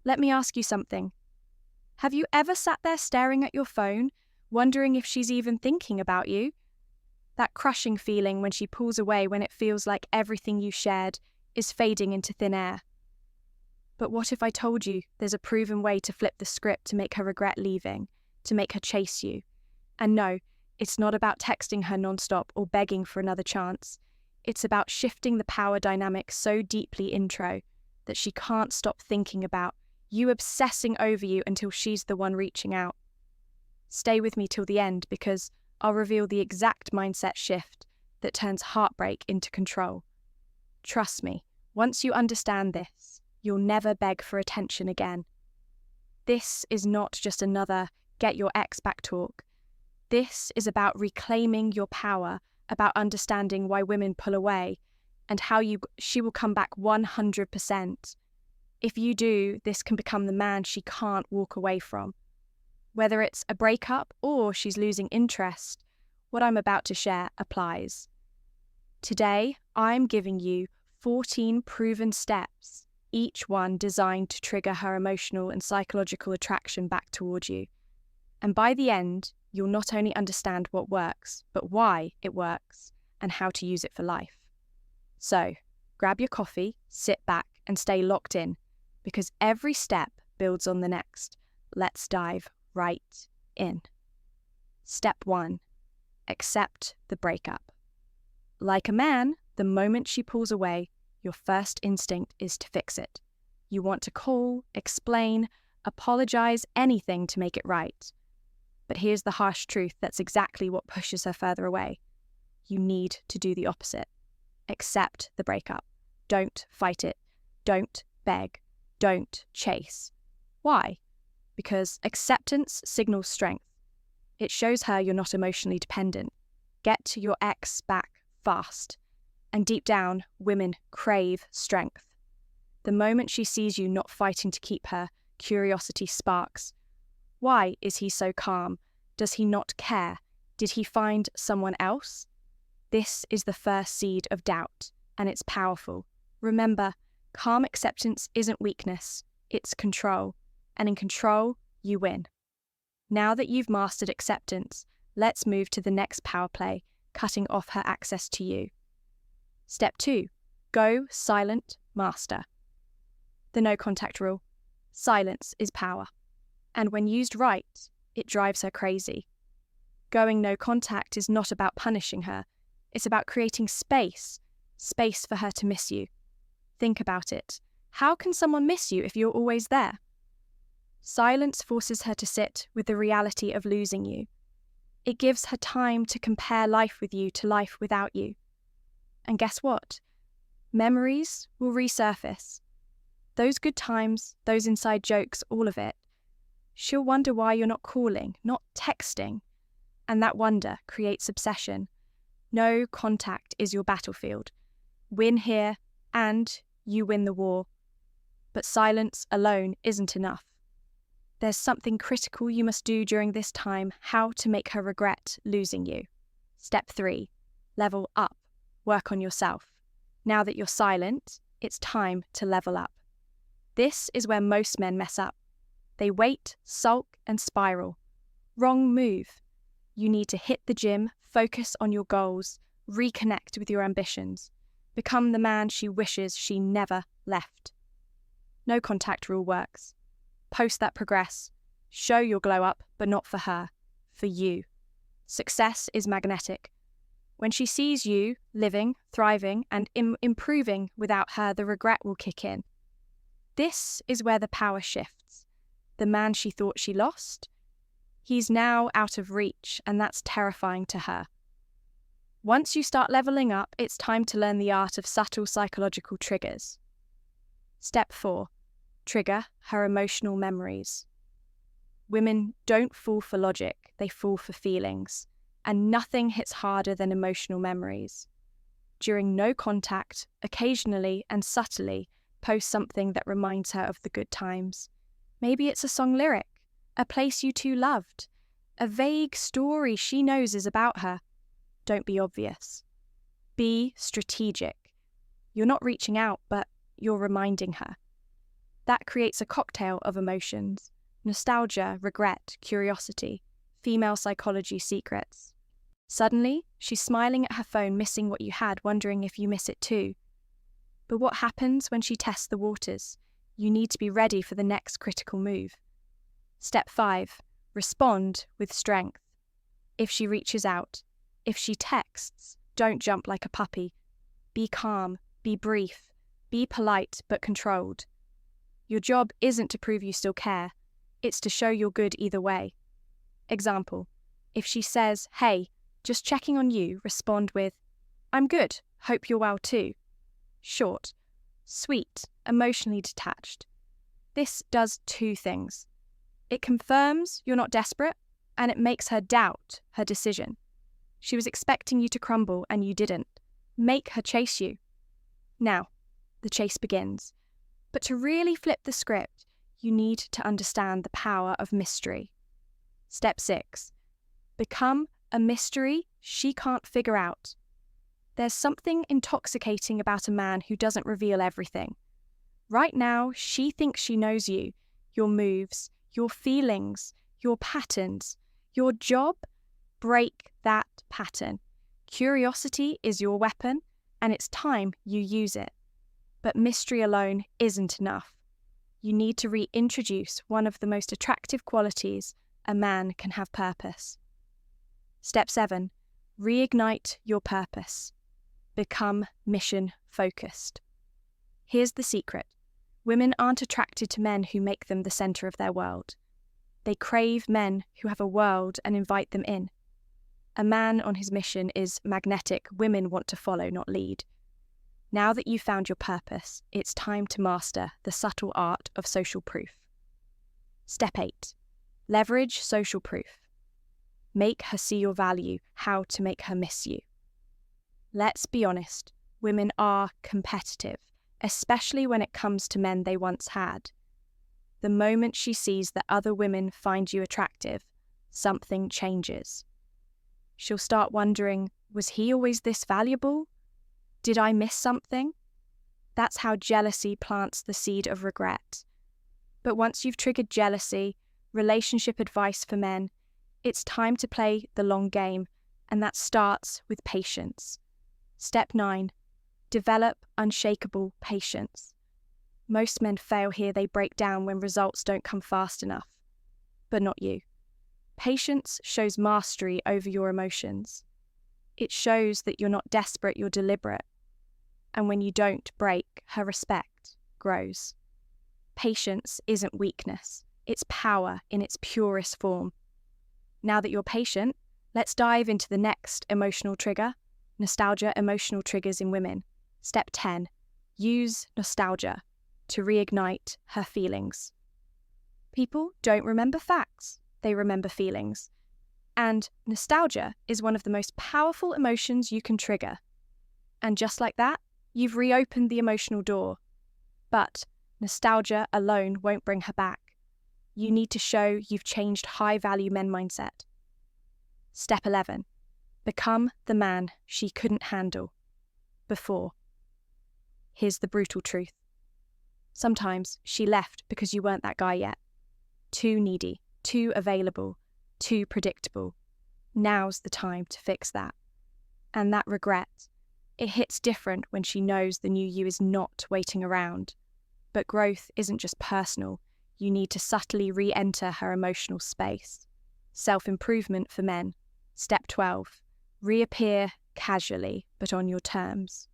Let me ask you something. Have you ever sat there staring at your phone, wondering if she's even thinking about you? That crushing feeling when she pulls away when it feels like everything you shared is fading into thin air. But what if I told you there's a proven way to flip the script to make her regret leaving, to make her chase you? And no, it's not about texting her nonstop or begging for another chance. It's about shifting the power dynamic so deeply intro that she can't stop thinking about you, obsessing over you until she's the one reaching out. Stay with me till the end because I'll reveal the exact mindset shift that turns heartbreak into control. Trust me, once you understand this, you'll never beg for attention again. This is not just another get your ex back talk. This is about reclaiming your power, about understanding why women pull away, and how she will come back 100%. If you do, this can become the man she can't walk away from. Whether it's a breakup or she's losing interest, what I'm about to share applies. Today, I'm giving you 14 proven steps, each one designed to trigger her emotional and psychological attraction back toward you. And by the end, you'll not only understand what works, but why it works and how to use it for life. So, grab your coffee, sit back, and stay locked in, because every step builds on the next. Let's dive right in. Step 1. Accept the breakup. Like a man, the moment she pulls away, your first instinct is to fix it. You want to call, explain, apologize, anything to make it right. But here's the harsh truth that's exactly what pushes her further away. You need to do the opposite. Accept the breakup. Don't fight it. Don't beg. Don't chase. Why? Because acceptance signals strength. It shows her you're not emotionally dependent. Get your ex back fast. And deep down, women crave strength. The moment she sees you not fighting to keep her, curiosity sparks. Why is he so calm? Does he not care? Did he find someone else? This is the first seed of doubt, and it's powerful. Remember, calm acceptance isn't weakness, it's control. And in control, you win. Now that you've mastered acceptance, let's move to the next power play, cutting off her access to you. Step 2. Go silent, master. The no contact rule. Silence is power. And when used right, it drives her crazy. Going no contact is not about punishing her. It's about creating space for her to miss you. Think about it. How can someone miss you if you're always there? Silence forces her to sit with the reality of losing you. It gives her time to compare life with you to life without you. And guess what? Memories will resurface. Those good times, those inside jokes, all of it. She'll wonder why you're not calling, not texting. And that wonder creates obsession. No contact is your battlefield. Win here, and you win the war. But silence alone isn't enough. There's something critical you must do during this time, how to make her regret losing you. Step 3. Level up. Work on yourself. Now that you're silent, it's time to level up. This is where most men mess up. They wait, sulk, and spiral. Wrong move. You need to hit the gym, focus on your goals, reconnect with your ambitions. Become the man she wishes she never left. No contact rule works. Post that progress. Show your glow up, but not for her, for you. Success is magnetic. When she sees you living, thriving, and improving without her, the regret will kick in. This is where the power shifts. The man she thought she lost, he's now out of reach, and that's terrifying to her. Once you start leveling up, it's time to learn the art of subtle psychological triggers. Step 4. Trigger her emotional memories. Women don't fall for logic, they fall for feelings. And nothing hits harder than emotional memories. During no contact, occasionally and subtly, post something that reminds her of the good times. Maybe it's a song lyric, a place you two loved, a vague story she knows is about her. Don't be obvious. Be strategic. You're not reaching out, but you're reminding her. That creates a cocktail of emotions: nostalgia, regret, curiosity, female psychology secrets. Suddenly, she's smiling at her phone, missing what you had, wondering if you miss it too. But what happens when she tests the waters? You need to be ready for the next critical move. Step 5. Respond with strength. If she reaches out, if she texts, don't jump like a puppy. Be calm, be brief, be polite but controlled. Your job isn't to prove you still care, it's to show you're good either way. Example, if she says, "Hey, just checking on you," respond with, "I'm good, hope you're well too." Short, sweet, emotionally detached. This does 2 things. It confirms you're not desperate, and it makes her doubt her decision. She was expecting you to crumble and you didn't. Make her chase you. Now, the chase begins. But to really flip the script, you need to understand the power of mystery. Step 6. Become a mystery she can't figure out. There's something intoxicating about a man who doesn't reveal everything. Right now, she thinks she knows you, your moves, your feelings, your patterns. Your job? Break that pattern. Curiosity is your weapon, and it's time you use it. But mystery alone isn't enough. You need to reintroduce one of the most attractive qualities a man can have: purpose. Step 7. Reignite your purpose. Become mission-focused. Here's the secret. Women aren't attracted to men who make them the center of their world. They crave men who have a world and invite them in. A man on his mission is magnetic. Women want to follow, not lead. Now that you've found your purpose, it's time to master the subtle art of social proof. Step 8. Leverage social proof. Make her see your value, how to make her miss you. Let's be honest, women are competitive, especially when it comes to men they once had. The moment she sees that other women find you attractive, something changes. She'll start wondering, was he always this valuable? Did I miss something? That's how jealousy plants the seed of regret. But once you've triggered jealousy, relationship advice for men, it's time to play the long game, and that starts with patience. Step 9. Develop unshakable patience. Most men fail here. They break down when results don't come fast enough. But not you. Patience shows mastery over your emotions. It shows that you're not desperate, you're deliberate. And when you don't break, her respect grows. Patience isn't weakness. It's power in its purest form. Now that you're patient, let's dive into the next emotional trigger: nostalgia, emotional triggers in women. Step 10. Use nostalgia to reignite her feelings. People don't remember facts, they remember feelings. And nostalgia is one of the most powerful emotions you can trigger. And just like that, you've reopened the emotional door. But nostalgia alone won't bring her back. You need to show you've changed high-value men mindset. Step 11. Become the man she couldn't handle before. Here's the brutal truth. Sometimes she left because you weren't that guy yet. Too needy, too available, too predictable. Now's the time to fix that. And that regret, it hits different when she knows the new you is not waiting around. But growth isn't just personal. You need to subtly re-enter her emotional space. Self-improvement for men. Step 12. Reappear casually, but on your terms.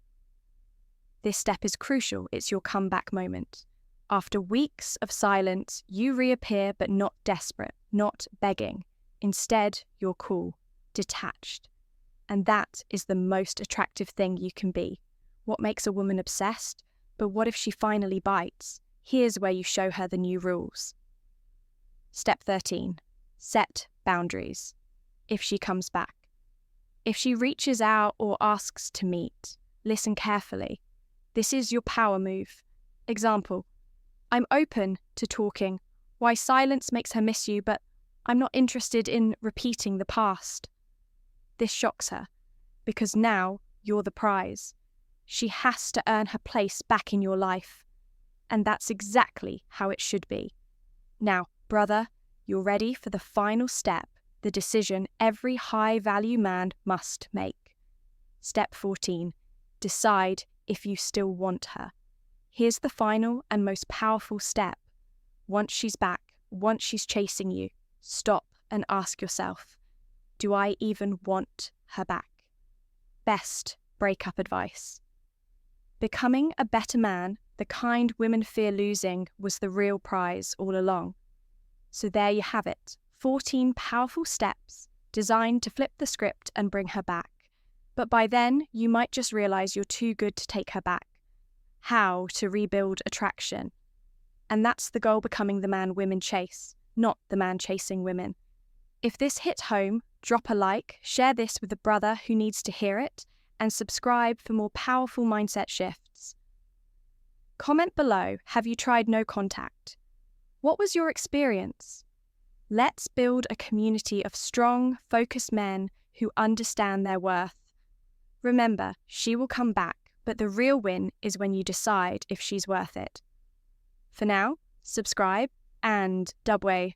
This step is crucial. It's your comeback moment. After weeks of silence, you reappear, but not desperate, not begging. Instead, you're cool, detached. And that is the most attractive thing you can be. What makes a woman obsessed? But what if she finally bites? Here's where you show her the new rules. Step 13. Set boundaries. If she comes back. If she reaches out or asks to meet, listen carefully. This is your power move. Example, I'm open to talking. Why silence makes her miss you, but I'm not interested in repeating the past. This shocks her, because now you're the prize. She has to earn her place back in your life. and that's exactly how it should be. Now, brother, you're ready for the final step, the decision every high-value man must make. Step 14. Decide if you still want her. Here's the final and most powerful step. Once she's back, once she's chasing you, stop and ask yourself, do I even want her back? Best breakup advice. Becoming a better man, the kind women fear losing, was the real prize all along. So there you have it, 14 powerful steps designed to flip the script and bring her back. But by then, you might just realize you're too good to take her back. How to rebuild attraction. And that's the goal, becoming the man women chase, not the man chasing women. If this hit home, drop a like, share this with a brother who needs to hear it, and subscribe for more powerful mindset shifts. Comment below, have you tried no contact? What was your experience? Let's build a community of strong, focused men who understand their worth. Remember, she will come back, but the real win is when you decide if she's worth it. For now, subscribe and dubway.